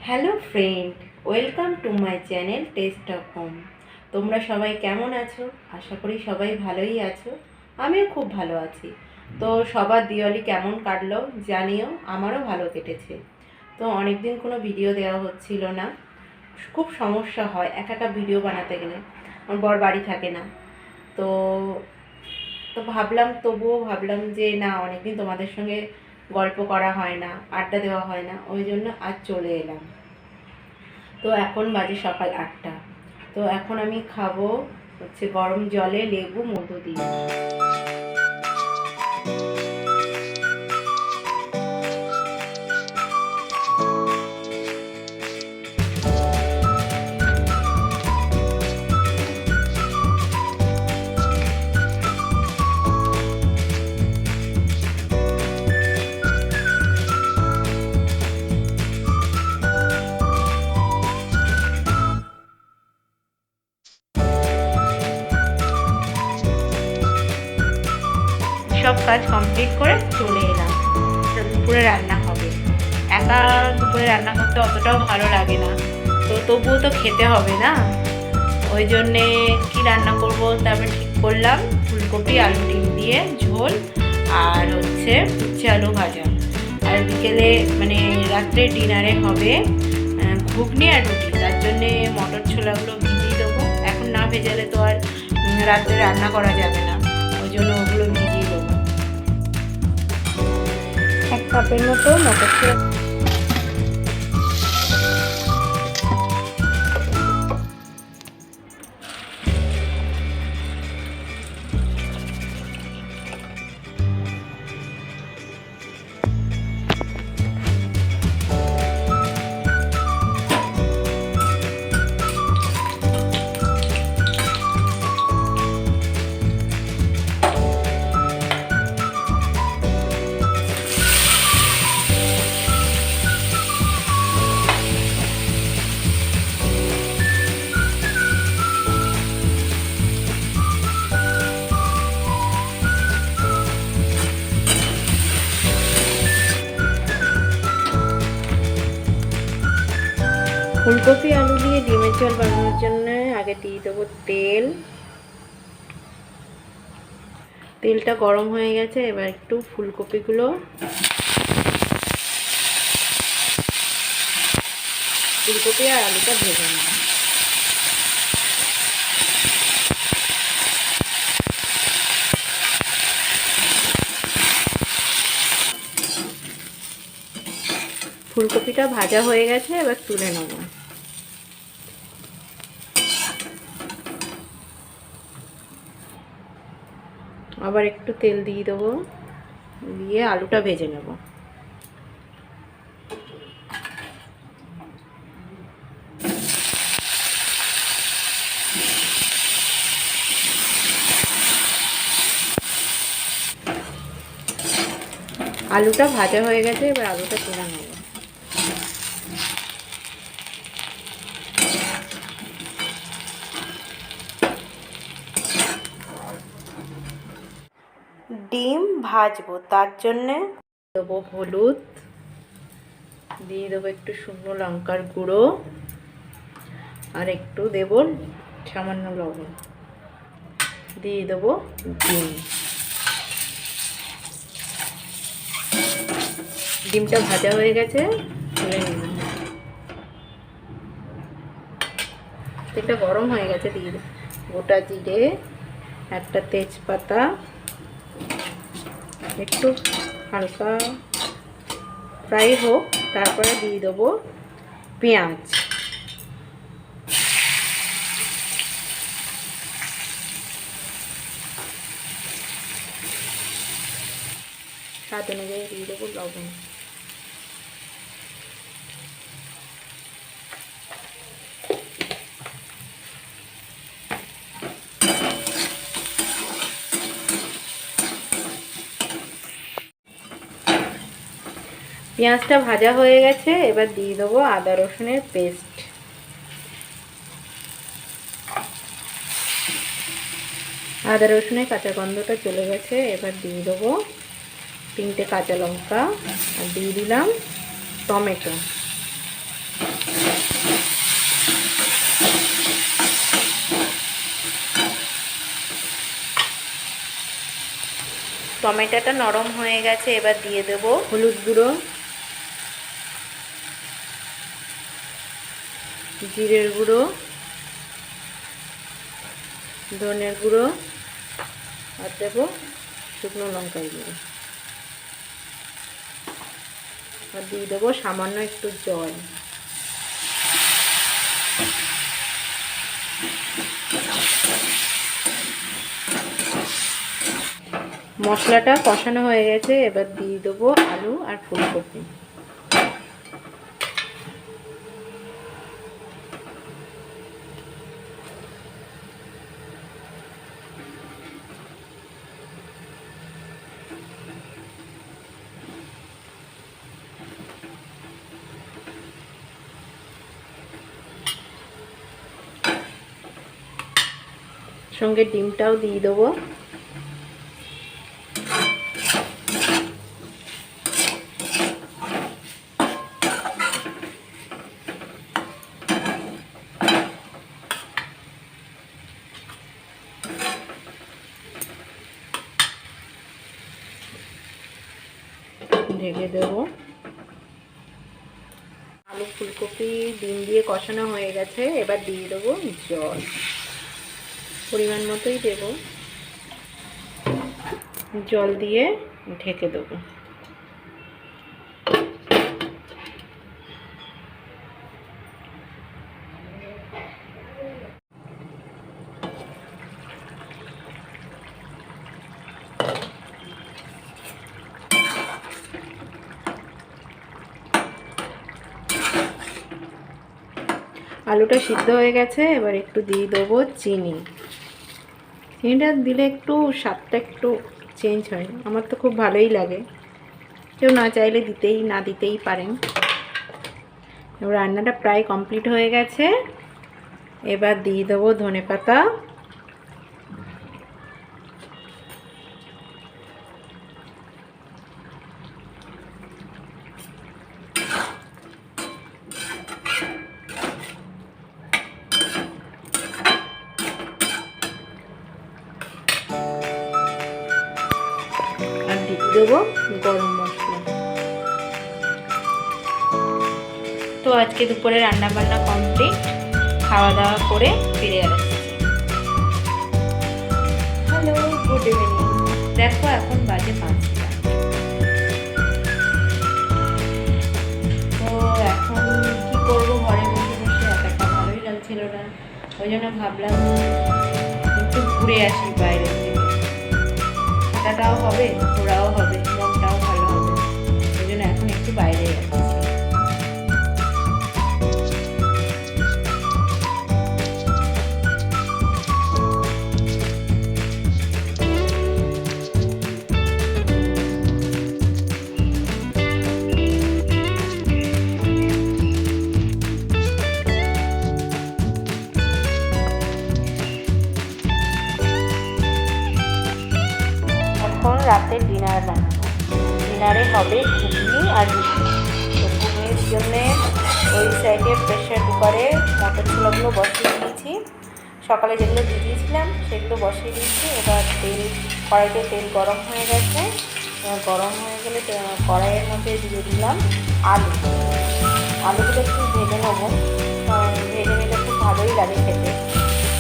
Hello friend, welcome to my channel test of home. তোমরা সবাই কেমন আছো? আশা করি সবাই ভালোই আছো। আমিও খুব ভালো আছি। তো সবার দিওয়ালি কেমন কাটলো জানিও, আমারও ভালো কেটেছে। তো অনেক দিন কোনো ভিডিও দেওয়া হচ্ছিল না, খুব সমস্যা হয় একা ভিডিও বানাতে গেলে। আমার বর বাড়ি থাকে না, তো তো তবুও ভাবলাম যে না, অনেকদিন তোমাদের সঙ্গে গল্প করা হয় না, আড্ডা দেওয়া হয় না, ওই জন্য আজ চলে এলাম। তো এখন বাজে সকাল 8টা। তো এখন আমি খাবো হচ্ছে গরম জলে লেবু মধু দিয়ে। সব কাজ কমপ্লিট করে চলে এলাম। দুপুরে রান্না হবে। একা দুপুরে রান্না করতে অতটাও ভালো লাগে না, তো তবুও তো খেতে হবে না। ওই জন্যে কি রান্না করব তারপরে ঠিক করলাম ফুলকপি আলু ডিম দিয়ে ঝোল, আর হচ্ছে উচ্ছে আলু ভাজা। আর বিকেলে মানে রাত্রে ডিনারে হবে ঘুগনি আর রুটি। তার জন্যে মটর ছোলাগুলো ভিজিয়ে দেবো, এখন না ভেজালে তো আর রাত্রে রান্না করা যাবে না, ওই জন্য ওগুলো ভিজিয়ে দেবো। 1 কাপের মতো মটর ছোলা। ফুলকপি আলু দিয়ে ডিমের ঝোল বানানোর জন্য আগে দিয়ে দেবো তেল। তেলটা গরম হয়ে গেছে, এবার একটু ফুলকপিগুলো ফুলকপি আর আলুটা ভেজে নেব। ফুলকপিটা ভাজা হয়ে গেছে, এবার তুলে নেব। আবার একটু তেল দিয়ে দেবো, দিয়ে আলুটা ভেজে নেব। আলুটা ভাজা হয়ে গেছে, এবার আলুটা তুলে নেব। ডিম ভাজবো, তার জন্যে দেবো হলুদ, দিয়ে দেবো একটু শুকনো লঙ্কার গুঁড়ো, আর একটু দেব সামান্য লবণ, দিয়ে দেবো ডিম। ডিমটা ভাজা হয়ে গেছে, তুলে নিলাম। তেলটা গরম হয়ে গেছে, দিয়ে দেবো গোটা জিরে, একটা তেজপাতা, একটু হালকা ফ্রাই হোক, তারপরে দিয়ে দেবো পেঁয়াজ। স্বাদ অনুযায়ী দিয়ে দেবো লবণ। পেঁয়াজটা ভাজা হয়ে গেছে, এবার দিয়ে দেবো আদা রসুনের পেস্ট। আদা রসুনের কাঁচা গন্ধটা চলে গেছে, এবার দিয়ে দেবো 3টে কাঁচা লঙ্কা, আর দিয়ে দিলাম টমেটো। টমেটোটা নরম হয়ে গেছে, এবার দিয়ে দেব হলুদ গুঁড়ো, জিরের গুঁড়ো, ধনের গুঁড়ো আর দেবো শুকনো লঙ্কার গুঁড়ো, আর দিয়ে দেবো সামান্য একটু জল। মশলাটা কষানো হয়ে গেছে, এবার দিয়ে দেবো আলু আর ফুলকপি। সঙ্গে ডিমটাও দিয়ে দেবো। ঢেকে দেবো। আলু ফুলকপি ডিম দিয়ে কষানো হয়ে গেছে, এবার দিয়ে দেবো জল, পরিমাণ মতোই দেব। জল দিয়ে ঢেকে দেবো। আলুটা সিদ্ধ হয়ে গেছে, এবার একটু দিয়ে দেবো চিনি। চিনিটা দিলে একটু স্বাদটা একটু চেঞ্জ হয়, আমার তো খুব ভালোই লাগে। কেউ না চাইলে না দিতেই পারেন। এবার রান্নাটা প্রায় কমপ্লিট হয়ে গেছে, এবার দিয়ে দেবো ধনেপাতা। আর দিয়ে দেবো গরম মশলা। তো আজকে দুপুরে রান্না বান্না কমপ্লিট, খাওয়া দাওয়া করে ফিরে আসছি। Hello, good evening. দেখো এখন বাজে 5টা। তো এখন কি করবো, ঘরে বসে বসে একা ভালোই লাগছিল না, ওই জন্য ভাবলাম একটু ঘুরে আসি বাইরে থেকে। হাঁটাটাও হবে, ঘোরাও হবে, মনটাও ভালো হবে, ওই জন্য এখন একটু বাইরে যাচ্ছি। রাতের ডিনার বানাবো। ডিনারে হবে ঘুগনি আর রুটি। তো ঘুগনির জন্যে ওই সাইডে প্রেশার কুকারে মটর ছোলাগুলো বসিয়ে দিয়েছি। সকালে যেগুলো ভিজিয়েছিলাম সেগুলো বসিয়ে দিয়েছি। এবার কড়াইতে তেল গরম হয়ে গেছে। গরম হয়ে গেলে কড়াইয়ের মধ্যে দিয়ে দিলাম আলুগুলো একটু ভেজে নেবো। ভেজে নিলে খুব ভালোই লাগে খেতে।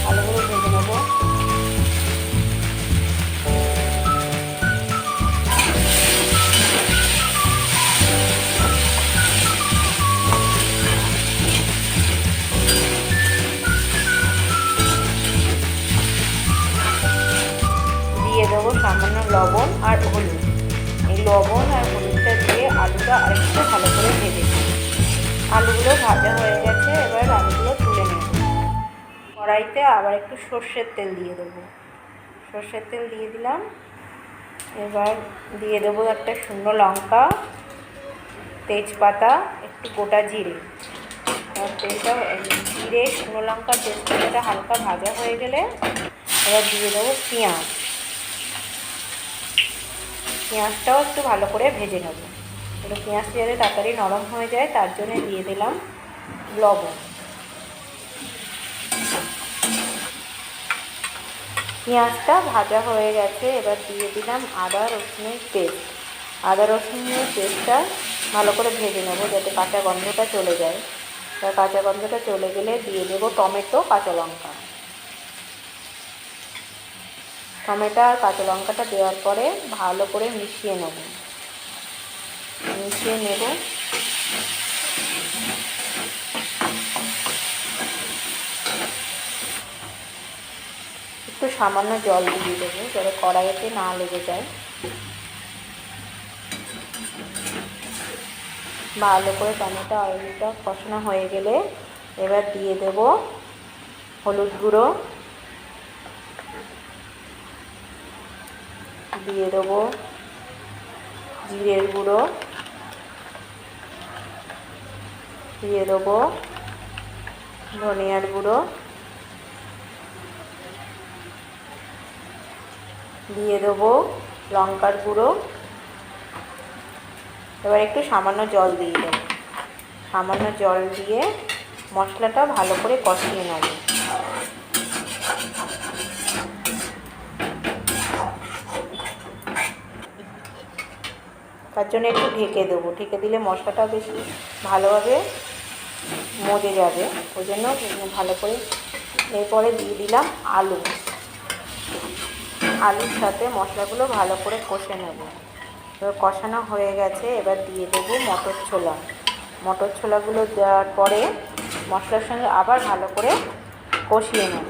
আলুগুলো ভেজে নেবো। দিয়ে দেবো সামান্য লবণ আর হলুদ। এই লবণ আর হলুদটা দিয়ে আলুটা আরেকটু ভালো করে ভেজে দিই। আলুগুলো ভাজা হয়ে গেছে, এবার আলুগুলো তুলে নেব। কড়াইতে আবার একটু সর্ষের তেল দিয়ে দেবো। সর্ষের তেল দিয়ে দিলাম। এবার দিয়ে দেবো একটা শুকনো লঙ্কা, তেজপাতা, একটু গোটা জিরে। তেলটা জিরে, শুকনো লঙ্কা, তেজপাতাটা হালকা ভাজা হয়ে গেলে এবার দিয়ে দেবো পেঁয়াজ। পেঁয়াজটাও একটু ভালো করে ভেজে নেব। একটু পেঁয়াজটা যাতে তাড়াতাড়ি নরম হয়ে যায় তার জন্য দিয়ে দিলাম লবণ। পেঁয়াজটা ভাজা হয়ে গেছে, এবার দিয়ে দিলাম আদা রসুনের পেস্ট। আদা রসুনের পেস্টটা ভালো করে ভেজে নেব যাতে কাঁচা গন্ধটা চলে যায়। তার কাঁচা গন্ধটা চলে গেলে দিয়ে দেবো টমেটো, কাঁচা লঙ্কা। টমেটো আর কাঁচা লঙ্কাটা দেওয়ার পরে ভালো করে মিশিয়ে নেব। একটু সামান্য জল দিয়ে দেবো যাতে কড়াইতে না লেগে যায়। ভালো করে টমেটো আলুটা কষানো হয়ে গেলে এবার দিয়ে দেব হলুদ গুঁড়ো, দিয়ে দেবো জিরের গুঁড়ো, দিয়ে দেবো ধনিয়ার গুঁড়ো, দিয়ে দেবো লঙ্কার গুঁড়ো। এবার একটু সামান্য জল দিয়ে দেবো। সামান্য জল দিয়ে মশলাটা ভালো করে কষিয়ে নেব। তার জন্য একটু ঢেকে দেবো। ঢেকে দিলে মশলাটা বেশি ভালোভাবে মজে যাবে, ওই জন্য ভালো করে। এরপরে দিয়ে দিলাম আলু। আলুর সাথে মশলাগুলো ভালো করে কষে নেব। এবার কষানো হয়ে গেছে, এবার দিয়ে দেবো মটর ছোলা। মটর ছোলাগুলো দেওয়ার পরে মশলার সঙ্গে আবার ভালো করে কষিয়ে নেব।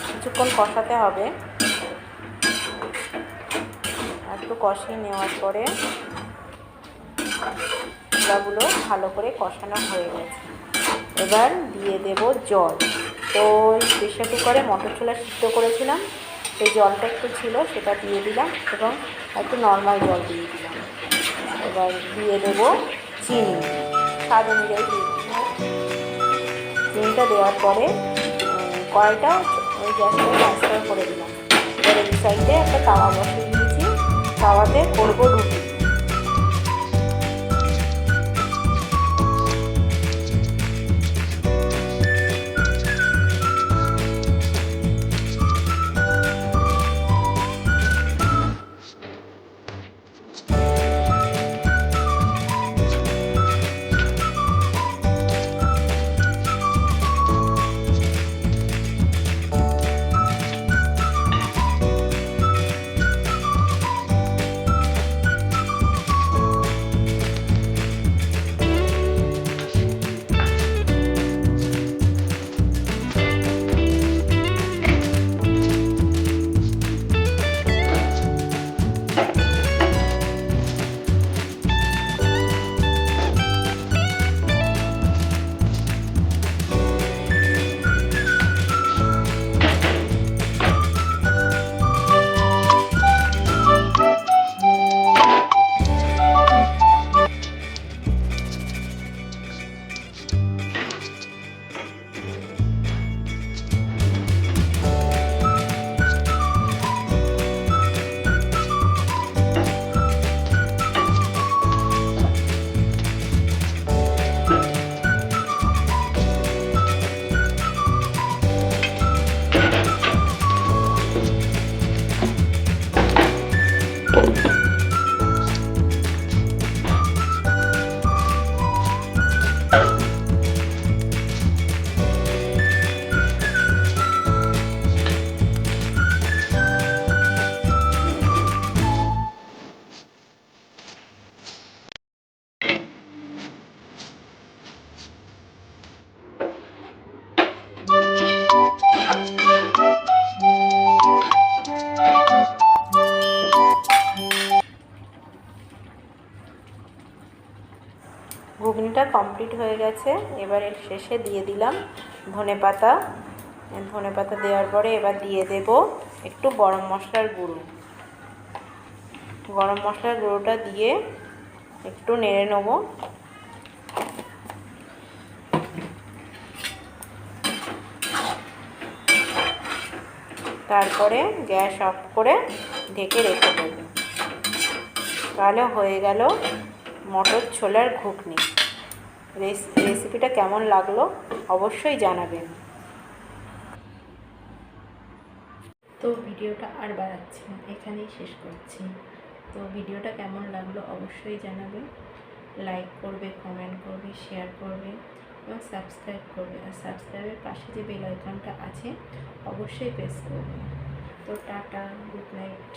কিছুক্ষণ কষাতে হবে। একটু কষিয়ে নেওয়ার পরে ছোলাগুলো ভালো করে কষানো হয়ে গেছে। এবার দিয়ে দেব জল। তো প্রেসার কুকারে মটর ছোলা সিদ্ধ করেছিলাম, সেই জলটা একটু ছিল, সেটা দিয়ে দিলাম এবং একটু নর্মাল জল দিয়ে দিলাম। এবার দিয়ে দেব চিনি, স্বাদ অনুযায়ী দিয়ে দিলাম। চিনিটা দেওয়ার পরে কড়াইটা ওই গ্যাসটা ট্রান্সফার করে দিলাম। এবার এই সাইডে একটা তাওয়া বসিয়ে দিয়েছি, তাওয়াতে করবো রুটি। ঘুগনিটা কমপ্লিট হয়ে গেছে। এবার এর শেষে দিয়ে দিলাম ধনেপাতা। ধনেপাতা দেওয়ার পরে এবার দিয়ে দেব একটু গরম মশলার গুঁড়ো। গরম মশলার গুঁড়োটা দিয়ে একটু নেড়ে নেব। তারপরে গ্যাস অফ করে ঢেকে রেখে দেব। তাহলে হয়ে গেল মটর ছোলার ঘুগনি। রেসিপিটা কেমন লাগলো অবশ্যই জানাবেন। তো তো ভিডিওটা আর বাড়াচ্ছি না, এখানেই শেষ করছি। তো ভিডিওটা কেমন লাগলো অবশ্যই জানাবে, লাইক করবে, কমেন্ট করবে, শেয়ার করবে এবং সাবস্ক্রাইব করবে। আর সাবস্ক্রাইবের পাশে যে বেল আইকনটা আছে অবশ্যই প্রেস করবে। তো টাটা, গুড নাইট।